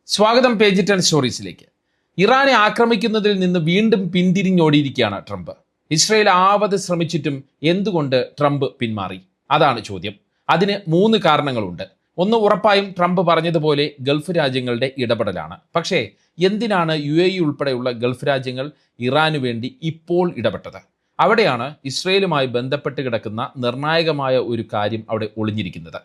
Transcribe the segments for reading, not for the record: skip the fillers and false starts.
സ്വാഗതം പേജ് 10 സ്റ്റോറീസിലേക്ക്. ഇറാനെ ആക്രമിക്കുന്നതിൽ നിന്ന് വീണ്ടും പിന്തിരിഞ്ഞോടിയിരിക്കുകയാണ് ട്രംപ്. ഇസ്രയേൽ ആവത് ശ്രമിച്ചിട്ടും എന്തുകൊണ്ട് ട്രംപ് പിന്മാറി? അതാണ് ചോദ്യം. അതിന് 3 കാരണങ്ങളുണ്ട്. ഒന്ന്, ഉറപ്പായും ട്രംപ് പറഞ്ഞതുപോലെ ഗൾഫ് രാജ്യങ്ങളുടെ ഇടപെടലാണ്. പക്ഷേ എന്തിനാണ് UAE ഉൾപ്പെടെയുള്ള ഗൾഫ് രാജ്യങ്ങൾ ഇറാനു വേണ്ടി ഇപ്പോൾ ഇടപെട്ടത്? അവിടെയാണ് ഇസ്രയേലുമായി ബന്ധപ്പെട്ട് കിടക്കുന്ന നിർണായകമായ ഒരു കാര്യം അവിടെ ഒളിഞ്ഞിരിക്കുന്നത്.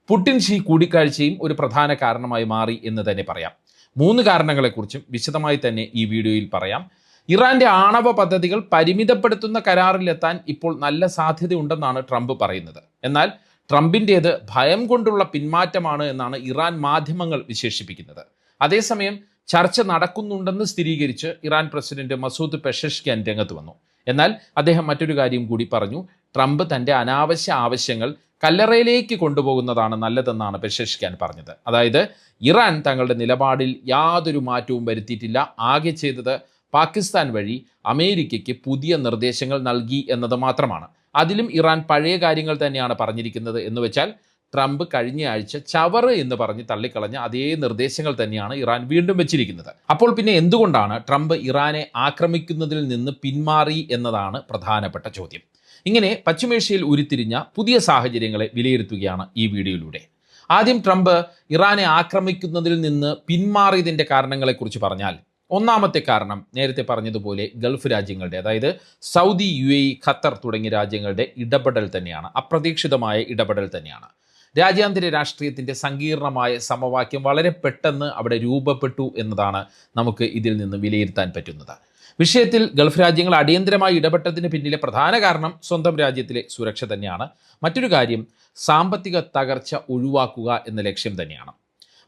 പുടിൻ ഷീ കൂടിക്കാഴ്ചയും ഒരു പ്രധാന കാരണമായി മാറി എന്ന് തന്നെ പറയാം. 3 കാരണങ്ങളെക്കുറിച്ചും വിശദമായി തന്നെ ഈ വീഡിയോയിൽ പറയാം. ഇറാന്റെ ആണവ പദ്ധതികൾ പരിമിതപ്പെടുത്തുന്ന കരാറിലെത്താൻ ഇപ്പോൾ നല്ല സാധ്യതയുണ്ടെന്നാണ് ട്രംപ് പറയുന്നത്. എന്നാൽ ട്രംപിൻ്റേത് ഭയം കൊണ്ടുള്ള പിന്മാറ്റമാണ് എന്നാണ് ഇറാൻ മാധ്യമങ്ങൾ വിശേഷിപ്പിക്കുന്നത്. അതേസമയം ചർച്ച നടക്കുന്നുണ്ടെന്ന് സ്ഥിരീകരിച്ച് ഇറാൻ പ്രസിഡന്റ് മസൂദ് പെഷഷ്കിയാൻ രംഗത്ത് വന്നു. എന്നാൽ അദ്ദേഹം മറ്റൊരു കാര്യം കൂടി പറഞ്ഞു. ട്രംപ് തൻ്റെ അനാവശ്യ ആവശ്യങ്ങൾ കല്ലറയിലേക്ക് കൊണ്ടുപോകുന്നതാണ് നല്ലതെന്നാണ് പെഷഷ്കിയാൻ പറഞ്ഞത്. അതായത് ഇറാൻ തങ്ങളുടെ നിലപാടിൽ യാതൊരു മാറ്റവും വരുത്തിയിട്ടില്ല. ആകെ ചെയ്തത് പാകിസ്ഥാൻ വഴി അമേരിക്കയ്ക്ക് പുതിയ നിർദ്ദേശങ്ങൾ നൽകി എന്നത് മാത്രമാണ്. അതിലും ഇറാൻ പഴയ കാര്യങ്ങൾ തന്നെയാണ് പറഞ്ഞിരിക്കുന്നത്. എന്ന് വെച്ചാൽ ട്രംപ് കഴിഞ്ഞ ആഴ്ച ചവറ് എന്ന് പറഞ്ഞ് തള്ളിക്കളഞ്ഞ അതേ നിർദ്ദേശങ്ങൾ തന്നെയാണ് ഇറാൻ വീണ്ടും വെച്ചിരിക്കുന്നത്. അപ്പോൾ പിന്നെ എന്തുകൊണ്ടാണ് ട്രംപ് ഇറാനെ ആക്രമിക്കുന്നതിൽ നിന്ന് പിന്മാറി എന്നതാണ് പ്രധാനപ്പെട്ട ചോദ്യം. ഇങ്ങനെ പശ്ചിമേഷ്യയിൽ ഉരുത്തിരിഞ്ഞ പുതിയ സാഹചര്യങ്ങളെ വിലയിരുത്തുകയാണ് ഈ വീഡിയോയിലൂടെ. ആദ്യം ട്രംപ് ഇറാനെ ആക്രമിക്കുന്നതിൽ നിന്ന് പിന്മാറിയതിൻ്റെ കാരണങ്ങളെക്കുറിച്ച് പറഞ്ഞാൽ, ഒന്നാമത്തെ കാരണം നേരത്തെ പറഞ്ഞതുപോലെ ഗൾഫ് രാജ്യങ്ങളുടെ, അതായത് സൗദി, UAE, ഖത്തർ തുടങ്ങിയ രാജ്യങ്ങളുടെ ഇടപെടൽ തന്നെയാണ്. അപ്രതീക്ഷിതമായ ഇടപെടൽ തന്നെയാണ്. രാജ്യാന്തര രാഷ്ട്രീയത്തിൻ്റെ സങ്കീർണമായ സമവാക്യം വളരെ പെട്ടെന്ന് അവിടെ രൂപപ്പെട്ടു എന്നതാണ് നമുക്ക് ഇതിൽ നിന്ന് വിലയിരുത്താൻ പറ്റുന്നത്. വിഷയത്തിൽ ഗൾഫ് രാജ്യങ്ങൾ അടിയന്തരമായി ഇടപെട്ടതിന് പിന്നിലെ പ്രധാന കാരണം സ്വന്തം രാജ്യത്തിലെ സുരക്ഷ തന്നെയാണ്. മറ്റൊരു കാര്യം സാമ്പത്തിക തകർച്ച ഒഴിവാക്കുക എന്ന ലക്ഷ്യം തന്നെയാണ്.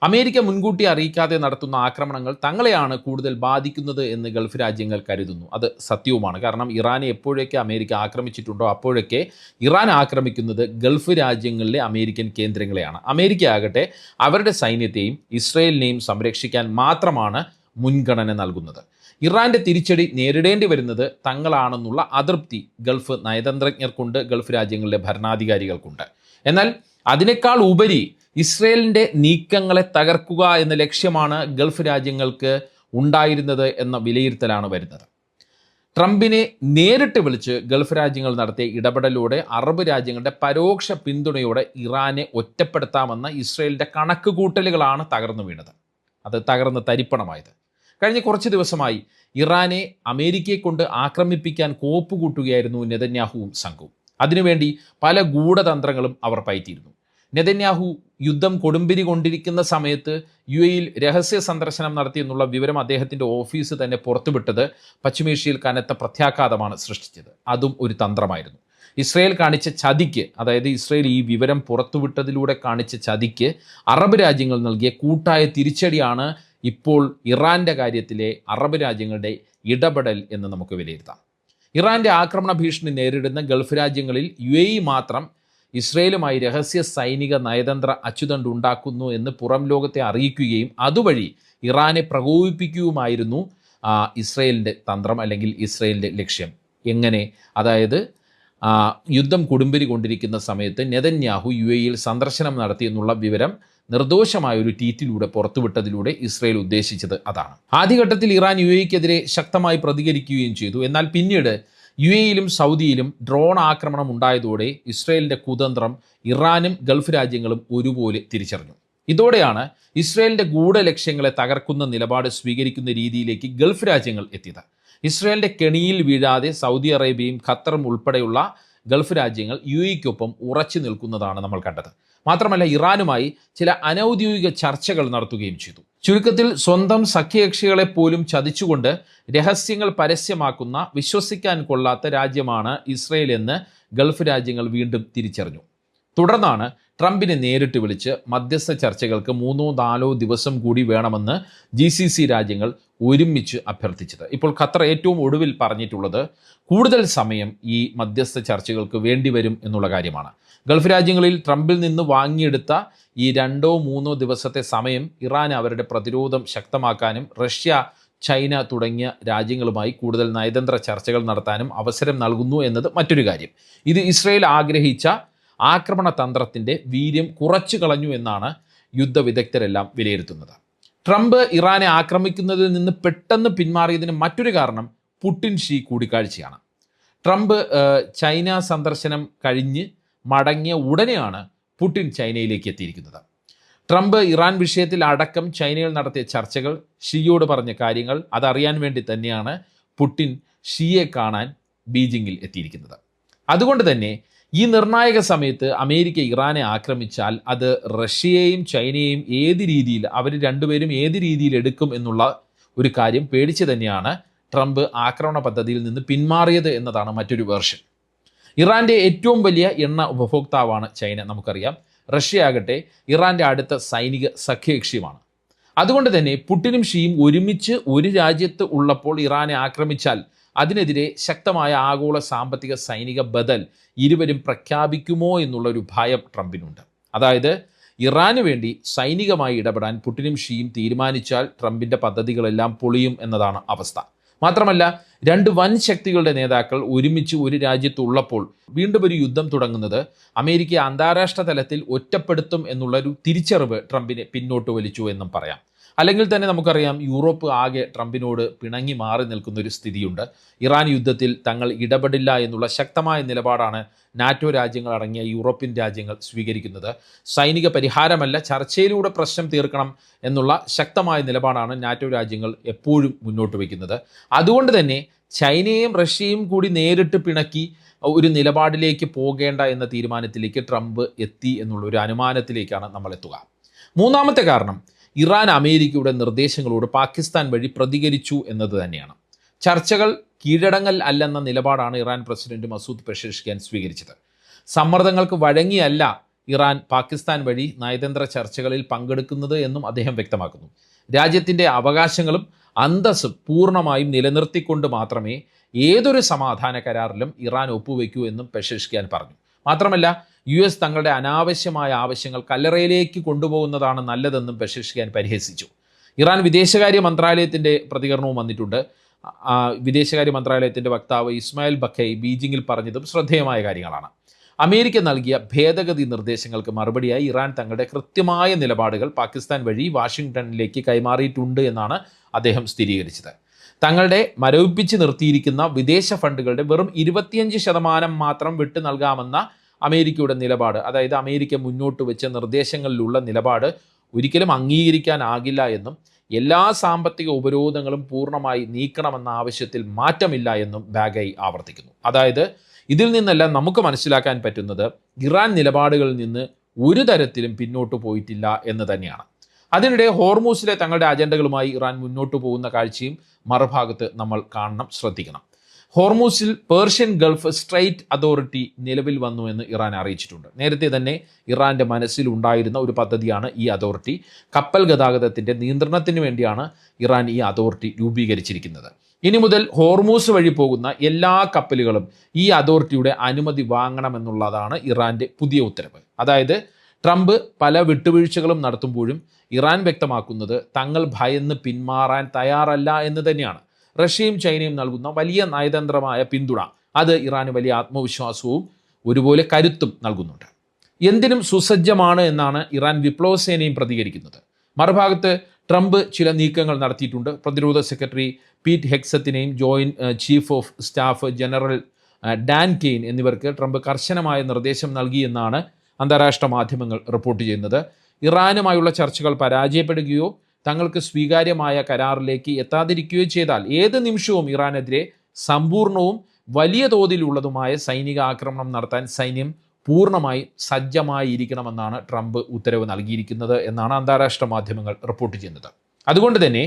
അമേരിക്ക മുൻകൂട്ടി അറിയിക്കാതെ നടത്തുന്ന ആക്രമണങ്ങൾ തങ്ങളെയാണ് കൂടുതൽ ബാധിക്കുന്നത് എന്ന് ഗൾഫ് രാജ്യങ്ങൾ കരുതുന്നു. അത് സത്യവുമാണ്. കാരണം ഇറാനെ എപ്പോഴൊക്കെ അമേരിക്ക ആക്രമിച്ചിട്ടുണ്ടോ അപ്പോഴൊക്കെ ഇറാൻ ആക്രമിക്കുന്നത് ഗൾഫ് രാജ്യങ്ങളിലെ അമേരിക്കൻ കേന്ദ്രങ്ങളെയാണ്. അമേരിക്ക ആകട്ടെ അവരുടെ സൈന്യത്തെയും ഇസ്രയേലിനെയും സംരക്ഷിക്കാൻ മാത്രമാണ് മുൻഗണന നൽകുന്നത്. ഇറാന്റെ തിരിച്ചടി നേരിടേണ്ടി വരുന്നത് തങ്ങളാണെന്നുള്ള അതൃപ്തി ഗൾഫ് നയതന്ത്രജ്ഞർക്കുണ്ട്, ഗൾഫ് രാജ്യങ്ങളിലെ ഭരണാധികാരികൾക്കുണ്ട്. എന്നാൽ അതിനേക്കാൾ ഉപരി ഇസ്രയേലിൻ്റെ നീക്കങ്ങളെ തകർക്കുക എന്ന ലക്ഷ്യമാണ് ഗൾഫ് രാജ്യങ്ങൾക്ക് ഉണ്ടായിരുന്നത് എന്ന വിലയിരുത്തലാണ് വരുന്നത്. ട്രംപിനെ നേരിട്ട് വിളിച്ച് ഗൾഫ് രാജ്യങ്ങൾ നടത്തിയ ഇടപെടലിലൂടെ അറബ് രാജ്യങ്ങളുടെ പരോക്ഷ പിന്തുണയോടെ ഇറാനെ ഒറ്റപ്പെടുത്താമെന്ന ഇസ്രയേലിൻ്റെ കണക്കുകൂട്ടലുകളാണ് തകർന്നു വീണത്. അത് തകർന്ന് തരിപ്പണമായത്. കഴിഞ്ഞ കുറച്ച് ദിവസമായി ഇറാനെ അമേരിക്കയെ കൊണ്ട് ആക്രമിപ്പിക്കാൻ കോപ്പുകൂട്ടുകയായിരുന്നു നെതന്യാഹുവും സംഘവും. അതിനുവേണ്ടി പല ഗൂഢതന്ത്രങ്ങളും അവർ പയറ്റിയിരുന്നു. നെതന്യാഹു യുദ്ധം കൊടുമ്പിരി കൊണ്ടിരിക്കുന്ന സമയത്ത് UAE രഹസ്യ സന്ദർശനം നടത്തിയെന്നുള്ള വിവരം അദ്ദേഹത്തിൻ്റെ ഓഫീസ് തന്നെ പുറത്തുവിട്ടത് പശ്ചിമേഷ്യയിൽ കനത്ത പ്രത്യാഘാതമാണ് സൃഷ്ടിച്ചത്. അതും ഒരു തന്ത്രമായിരുന്നു. ഇസ്രയേൽ കാണിച്ച ചതിക്ക്, അതായത് ഇസ്രയേൽ ഈ വിവരം പുറത്തുവിട്ടതിലൂടെ കാണിച്ച ചതിക്ക് അറബ് രാജ്യങ്ങൾ നൽകിയ കൂട്ടായ തിരിച്ചടിയാണ് ഇപ്പോൾ ഇറാൻ്റെ കാര്യത്തിലെ അറബ് രാജ്യങ്ങളുടെ ഇടപെടൽ എന്ന് നമുക്ക് വിലയിരുത്താം. ഇറാൻ്റെ ആക്രമണ ഭീഷണി നേരിടുന്ന ഗൾഫ് രാജ്യങ്ങളിൽ UAE മാത്രം ഇസ്രയേലുമായി രഹസ്യ സൈനിക നയതന്ത്ര അച്ചുതണ്ട് ഉണ്ടാക്കുന്നു എന്ന് പുറം ലോകത്തെ അറിയിക്കുകയും അതുവഴി ഇറാനെ പ്രകോപിപ്പിക്കുകയുമായിരുന്നു ഇസ്രയേലിൻ്റെ തന്ത്രം, അല്ലെങ്കിൽ ഇസ്രയേലിൻ്റെ ലക്ഷ്യം. എങ്ങനെ? അതായത് യുദ്ധം കൊടുമ്പിരി കൊണ്ടിരിക്കുന്ന സമയത്ത് നെതന്യാഹു UAE സന്ദർശനം നടത്തിയെന്നുള്ള വിവരം നിർദോഷമായ ഒരു ട്വീറ്റിലൂടെ പുറത്തുവിട്ടതിലൂടെ ഇസ്രയേൽ ഉദ്ദേശിച്ചത് അതാണ്. ആദ്യഘട്ടത്തിൽ ഇറാൻ UAEക്കെതിരെ ശക്തമായി പ്രതികരിക്കുകയും ചെയ്തു. എന്നാൽ പിന്നീട് UAEയിലും സൗദിയിലും ഡ്രോൺ ആക്രമണം ഉണ്ടായതോടെ ഇസ്രയേലിൻ്റെ കുതന്ത്രം ഇറാനും ഗൾഫ് രാജ്യങ്ങളും ഒരുപോലെ തിരിച്ചറിഞ്ഞു. ഇതോടെയാണ് ഇസ്രയേലിൻ്റെ ഗൂഢലക്ഷ്യങ്ങളെ തകർക്കുന്ന നിലപാട് സ്വീകരിക്കുന്ന രീതിയിലേക്ക് ഗൾഫ് രാജ്യങ്ങൾ എത്തിയത്. ഇസ്രയേലിൻ്റെ കെണിയിൽ വീഴാതെ സൗദി അറേബ്യയും ഖത്തറും ഉൾപ്പെടെയുള്ള ഗൾഫ് രാജ്യങ്ങൾ UAEക്കൊപ്പം ഉറച്ചു നിൽക്കുന്നതാണ് നമ്മൾ കണ്ടത്. മാത്രമല്ല ഇറാനുമായി ചില അനൗദ്യോഗിക ചർച്ചകൾ നടത്തുകയും ചെയ്തു. ചുരുക്കത്തിൽ സ്വന്തം സഖ്യകക്ഷികളെ പോലും ചതിച്ചുകൊണ്ട് രഹസ്യങ്ങൾ പരസ്യമാക്കുന്ന വിശ്വസിക്കാൻ കൊള്ളാത്ത രാജ്യമാണ് ഇസ്രയേൽ എന്ന് ഗൾഫ് രാജ്യങ്ങൾ വീണ്ടും തിരിച്ചറിഞ്ഞു. തുടർന്നാണ് ട്രംപിനെ നേരിട്ട് വിളിച്ച് മധ്യസ്ഥ ചർച്ചകൾക്ക് 3-4 ദിവസം കൂടി വേണമെന്ന് GCC രാജ്യങ്ങൾ ഒരുമിച്ച് അഭ്യർത്ഥിച്ചത്. ഇപ്പോൾ ഖത്തർ ഏറ്റവും ഒടുവിൽ പറഞ്ഞിട്ടുള്ളത് കൂടുതൽ സമയം ഈ മധ്യസ്ഥ ചർച്ചകൾക്ക് വേണ്ടിവരും എന്നുള്ള കാര്യമാണ്. ഗൾഫ് രാജ്യങ്ങളിൽ ട്രംപിൽ നിന്ന് വാങ്ങിയെടുത്ത ഈ 2-3 ദിവസത്തെ സമയം ഇറാൻ അവരുടെ പ്രതിരോധം ശക്തമാക്കാനും റഷ്യ, ചൈന തുടങ്ങിയ രാജ്യങ്ങളുമായി കൂടുതൽ നയതന്ത്ര ചർച്ചകൾ നടത്താനും അവസരം നൽകുന്നു എന്നത് മറ്റൊരു കാര്യം. ഇത് ഇസ്രയേൽ ആഗ്രഹിച്ച ആക്രമണ തന്ത്രത്തിൻ്റെ വീര്യം കുറച്ചു കളഞ്ഞു എന്നാണ് യുദ്ധവിദഗ്ധരെല്ലാം വിലയിരുത്തുന്നത്. ട്രംപ് ഇറാനെ ആക്രമിക്കുന്നതിൽ നിന്ന് പെട്ടെന്ന് പിന്മാറിയതിന് മറ്റൊരു കാരണം പുടിൻ ഷീ കൂടിക്കാഴ്ചയാണ്. ട്രംപ് ചൈന സന്ദർശനം കഴിഞ്ഞ് മടങ്ങിയ ഉടനെയാണ് പുടിൻ ചൈനയിലേക്ക് എത്തിയിരിക്കുന്നത്. ട്രംപ് ഇറാൻ വിഷയത്തിൽ അടക്കം ചൈനയിൽ നടത്തിയ ചർച്ചകൾ, ഷീയോട് പറഞ്ഞ കാര്യങ്ങൾ അതറിയാൻ വേണ്ടി തന്നെയാണ് പുടിൻ ഷീയെ കാണാൻ ബീജിങ്ങിൽ എത്തിയിരിക്കുന്നത്. അതുകൊണ്ട് തന്നെ ഈ നിർണായക സമയത്ത് അമേരിക്ക ഇറാനെ ആക്രമിച്ചാൽ അത് റഷ്യയെയും ചൈനയെയും അവർ രണ്ടുപേരും ഏത് രീതിയിൽ എടുക്കും എന്നുള്ള ഒരു കാര്യം പേടിച്ച് തന്നെയാണ് ട്രംപ് ആക്രമണ പദ്ധതിയിൽ നിന്ന് പിന്മാറിയത് എന്നതാണ് മറ്റൊരു വേർഷൻ. ഇറാൻ്റെ ഏറ്റവും വലിയ എണ്ണ ഉപഭോക്താവാണ് ചൈന, നമുക്കറിയാം. റഷ്യ ആകട്ടെ ഇറാൻ്റെ അടുത്ത സൈനിക സഖ്യകക്ഷിയുമാണ്. അതുകൊണ്ട് തന്നെ പുടിനും ഷീയും ഒരുമിച്ച് ഒരു രാജ്യത്ത് ഉള്ളപ്പോൾ ഇറാനെ ആക്രമിച്ചാൽ അതിനെതിരെ ശക്തമായ ആഗോള സാമ്പത്തിക സൈനിക ബദൽ ഇരുവരും പ്രഖ്യാപിക്കുമോ എന്നുള്ളൊരു ഭയം ട്രംപിനുണ്ട്. അതായത് ഇറാന് വേണ്ടി സൈനികമായി ഇടപെടാൻ പുടിനും ഷീയും തീരുമാനിച്ചാൽ ട്രംപിൻ്റെ പദ്ധതികളെല്ലാം പൊളിയും എന്നതാണ് അവസ്ഥ. മാത്രമല്ല, രണ്ട് വൻ ശക്തികളുടെ നേതാക്കൾ ഒരുമിച്ച് ഒരു രാജ്യത്തുള്ളപ്പോൾ വീണ്ടും ഒരു യുദ്ധം തുടങ്ങുന്നത് അമേരിക്കയെ അന്താരാഷ്ട്ര തലത്തിൽ ഒറ്റപ്പെടുത്തും എന്നുള്ളൊരു തിരിച്ചറിവ് ട്രംപിനെ പിന്നോട്ട് വലിച്ചു എന്നും പറയാം. അല്ലെങ്കിൽ തന്നെ നമുക്കറിയാം, യൂറോപ്പ് ആകെ ട്രംപിനോട് പിണങ്ങി മാറി നിൽക്കുന്ന ഒരു സ്ഥിതിയുണ്ട്. ഇറാൻ യുദ്ധത്തിൽ തങ്ങൾ ഇടപെടില്ല എന്നുള്ള ശക്തമായ നിലപാടാണ് നാറ്റോ രാജ്യങ്ങൾ അടങ്ങിയ യൂറോപ്യൻ രാജ്യങ്ങൾ സ്വീകരിക്കുന്നത്. സൈനിക പരിഹാരമല്ല, ചർച്ചയിലൂടെ പ്രശ്നം തീർക്കണം എന്നുള്ള ശക്തമായ നിലപാടാണ് നാറ്റോ രാജ്യങ്ങൾ എപ്പോഴും മുന്നോട്ട് വയ്ക്കുന്നത്. അതുകൊണ്ട് തന്നെ ചൈനയും റഷ്യയും കൂടി നേരിട്ട് പിണക്കി ഒരു നിലപാടിലേക്ക് പോകേണ്ട എന്ന തീരുമാനത്തിലേക്ക് ട്രംപ് എത്തി എന്നുള്ള ഒരു അനുമാനത്തിലേക്കാണ് നമ്മൾ എത്തുക. മൂന്നാമത്തെ കാരണം, ഇറാൻ അമേരിക്കയുടെ നിർദ്ദേശങ്ങളോട് പാകിസ്ഥാൻ വഴി പ്രതികരിച്ചു എന്നത് തന്നെയാണ്. ചർച്ചകൾ കീഴടങ്ങൽ അല്ലെന്ന നിലപാടാണ് ഇറാൻ പ്രസിഡന്റ് മസൂദ് പെഷഷ്കിയാൻ സ്വീകരിച്ചത്. സമ്മർദ്ദങ്ങൾക്ക് വഴങ്ങിയല്ല ഇറാൻ പാകിസ്ഥാൻ വഴി നയതന്ത്ര ചർച്ചകളിൽ പങ്കെടുക്കുന്നത് എന്നും അദ്ദേഹം വ്യക്തമാക്കുന്നു. രാജ്യത്തിൻ്റെ അവകാശങ്ങളും അന്തസ്സും പൂർണ്ണമായും നിലനിർത്തിക്കൊണ്ട് മാത്രമേ ഏതൊരു സമാധാന കരാറിലും ഇറാൻ ഒപ്പുവെക്കൂ എന്നും പെഷഷ്കിയാൻ പറഞ്ഞു. മാത്രമല്ല, US തങ്ങളുടെ അനാവശ്യമായ ആവശ്യങ്ങൾ കല്ലറയിലേക്ക് കൊണ്ടുപോകുന്നതാണ് നല്ലതെന്നും പെഷഷ്കിയാൻ പരിഹസിച്ചു. ഇറാൻ വിദേശകാര്യ മന്ത്രാലയത്തിൻ്റെ പ്രതികരണവും വന്നിട്ടുണ്ട്. വിദേശകാര്യ മന്ത്രാലയത്തിൻ്റെ വക്താവ് ഇസ്മായിൽ ബഖൈ ബീജിങ്ങിൽ പറഞ്ഞതും ശ്രദ്ധേയമായ കാര്യങ്ങളാണ്. അമേരിക്ക നൽകിയ ഭേദഗതി നിർദ്ദേശങ്ങൾക്ക് മറുപടിയായി ഇറാൻ തങ്ങളുടെ കൃത്യമായ നിലപാടുകൾ പാകിസ്ഥാൻ വഴി വാഷിംഗ്ടണിലേക്ക് കൈമാറിയിട്ടുണ്ട് എന്നാണ് അദ്ദേഹം സ്ഥിരീകരിച്ചത്. തങ്ങളുടെ മരവിപ്പിച്ച് നിർത്തിയിരിക്കുന്ന വിദേശ ഫണ്ടുകളുടെ വെറും 25% മാത്രം വിട്ടു നൽകാമെന്ന അമേരിക്കയുടെ നിലപാട്, അതായത് അമേരിക്ക മുന്നോട്ട് വെച്ച നിർദ്ദേശങ്ങളിലുള്ള നിലപാട് ഒരിക്കലും അംഗീകരിക്കാനാകില്ല എന്നും എല്ലാ സാമ്പത്തിക ഉപരോധങ്ങളും പൂർണ്ണമായി നീക്കണമെന്ന ആവശ്യത്തിൽ മാറ്റമില്ല എന്നും ബാഗൈ ആവർത്തിക്കുന്നു. അതായത് ഇതിൽ നിന്നെല്ലാം നമുക്ക് മനസ്സിലാക്കാൻ പറ്റുന്നത് ഇറാൻ നിലപാടുകളിൽ നിന്ന് ഒരു തരത്തിലും പിന്നോട്ട് പോയിട്ടില്ല എന്ന് തന്നെയാണ്. അതിനിടെ ഹോർമൂസിലെ തങ്ങളുടെ അജണ്ടകളുമായി ഇറാൻ മുന്നോട്ട് പോകുന്ന കാഴ്ചയും മറുഭാഗത്ത് നമ്മൾ ശ്രദ്ധിക്കണം. ഹോർമൂസിൽ പേർഷ്യൻ ഗൾഫ് സ്ട്രെയിറ്റ് അതോറിറ്റി നിലവിൽ വന്നു എന്ന് ഇറാൻ അറിയിച്ചിട്ടുണ്ട്. നേരത്തെ തന്നെ ഇറാൻ്റെ മനസ്സിൽ ഉണ്ടായിരുന്ന ഒരു പദ്ധതിയാണ് ഈ അതോറിറ്റി. കപ്പൽ ഗതാഗതത്തിൻ്റെ നിയന്ത്രണത്തിന് വേണ്ടിയാണ് ഇറാൻ ഈ അതോറിറ്റി രൂപീകരിച്ചിരിക്കുന്നത്. ഇനി മുതൽ ഹോർമൂസ് വഴി പോകുന്ന എല്ലാ കപ്പലുകളും ഈ അതോറിറ്റിയുടെ അനുമതി വാങ്ങണമെന്നുള്ളതാണ് ഇറാൻ്റെ പുതിയ ഉത്തരവ്. അതായത് ട്രംപ് പല വിട്ടുവീഴ്ചകളും നടത്തുമ്പോഴും ഇറാൻ വ്യക്തമാക്കുന്നത് തങ്ങൾ ഭയന്ന് പിന്മാറാൻ തയ്യാറല്ല എന്ന് തന്നെയാണ്. റഷ്യയും ചൈനയും നൽകുന്ന വലിയ നയതന്ത്രമായ പിന്തുണ അത് ഇറാന് വലിയ ആത്മവിശ്വാസവും ഒരുപോലെ കരുത്തും നൽകുന്നുണ്ട്. എന്തിനും സുസജ്ജമാണ് എന്നാണ് ഇറാൻ വിപ്ലവ സേനയും പ്രതികരിക്കുന്നത്. മറുഭാഗത്ത് ട്രംപ് ചില നീക്കങ്ങൾ നടത്തിയിട്ടുണ്ട്. പ്രതിരോധ സെക്രട്ടറി പീറ്റ് ഹെക്സത്തിനെയും joint chief of staff general Dan Caine എന്നിവർക്ക് ട്രംപ് കർശനമായ നിർദ്ദേശം നൽകിയെന്നാണ് അന്താരാഷ്ട്ര മാധ്യമങ്ങൾ റിപ്പോർട്ട് ചെയ്യുന്നത്. ഇറാനുമായുള്ള ചർച്ചകൾ പരാജയപ്പെടുകയോ തങ്ങൾക്ക് സ്വീകാര്യമായ കരാറിലേക്ക് എത്താതിരിക്കുകയോ ചെയ്താൽ ഏത് നിമിഷവും ഇറാനെതിരെ സമ്പൂർണവും വലിയ തോതിലുള്ളതുമായ സൈനിക ആക്രമണം നടത്താൻ സൈന്യം പൂർണ്ണമായി സജ്ജമായിരിക്കണമെന്നാണ് ട്രംപ് ഉത്തരവ് നൽകിയിരിക്കുന്നത് എന്നാണ് അന്താരാഷ്ട്ര മാധ്യമങ്ങൾ റിപ്പോർട്ട് ചെയ്യുന്നത്. അതുകൊണ്ട് തന്നെ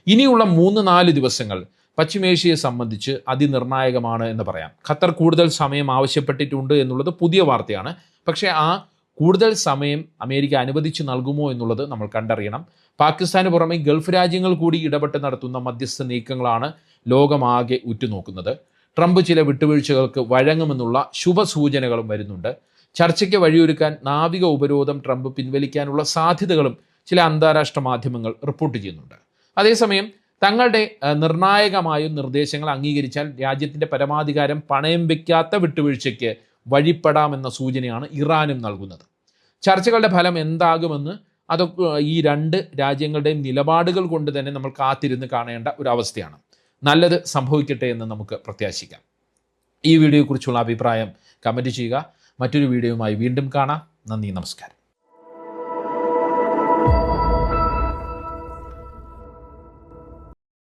ഇനിയുള്ള 3-4 ദിവസങ്ങൾ പശ്ചിമേഷ്യയെ സംബന്ധിച്ച് അതിനിർണായകമാണ് എന്ന് പറയാം. ഖത്തർ കൂടുതൽ സമയം ആവശ്യപ്പെട്ടിട്ടുണ്ട് എന്നുള്ളത് പുതിയ വാർത്തയാണ്. പക്ഷേ ആ കൂടുതൽ സമയം അമേരിക്ക അനുവദിച്ചു നൽകുമോ എന്നുള്ളത് നമ്മൾ കണ്ടറിയണം. പാകിസ്ഥാന് പുറമെ ഗൾഫ് രാജ്യങ്ങൾ കൂടി ഇടപെട്ട് നടത്തുന്ന മധ്യസ്ഥ നീക്കങ്ങളാണ് ലോകമാകെ ഉറ്റുനോക്കുന്നത്. ട്രംപ് ചില വിട്ടുവീഴ്ചകൾക്ക് വഴങ്ങുമെന്നുള്ള ശുഭസൂചനകളും വരുന്നുണ്ട്. ചർച്ചയ്ക്ക് വഴിയൊരുക്കാൻ നാവിക ഉപരോധം ട്രംപ് പിൻവലിക്കാനുള്ള സാധ്യതകളും ചില അന്താരാഷ്ട്ര മാധ്യമങ്ങൾ റിപ്പോർട്ട് ചെയ്യുന്നുണ്ട്. അതേസമയം തങ്ങളുടെ നിർണായകമായ നിർദ്ദേശങ്ങൾ അംഗീകരിച്ചാൽ രാജ്യത്തിൻ്റെ പരമാധികാരം പണയം വയ്ക്കാത്ത വിട്ടുവീഴ്ചയ്ക്ക് വഴിപ്പെടാമെന്ന സൂചനയാണ് ഇറാനും നൽകുന്നത്. ചർച്ചകളുടെ ഫലം എന്താകുമെന്ന് അതൊക്കെ ഈ രണ്ട് രാജ്യങ്ങളുടെയും നിലപാടുകൾ കൊണ്ട് തന്നെ നമ്മൾ കാത്തിരുന്ന് കാണേണ്ട ഒരു അവസ്ഥയാണ്. നല്ലത് സംഭവിക്കട്ടെ എന്ന് നമുക്ക് പ്രത്യാശിക്കാം. ഈ വീഡിയോയെക്കുറിച്ചുള്ള അഭിപ്രായം കമൻറ്റ് ചെയ്യുക. മറ്റൊരു വീഡിയോയുമായി വീണ്ടും കാണാം. നന്ദി, നമസ്കാരം.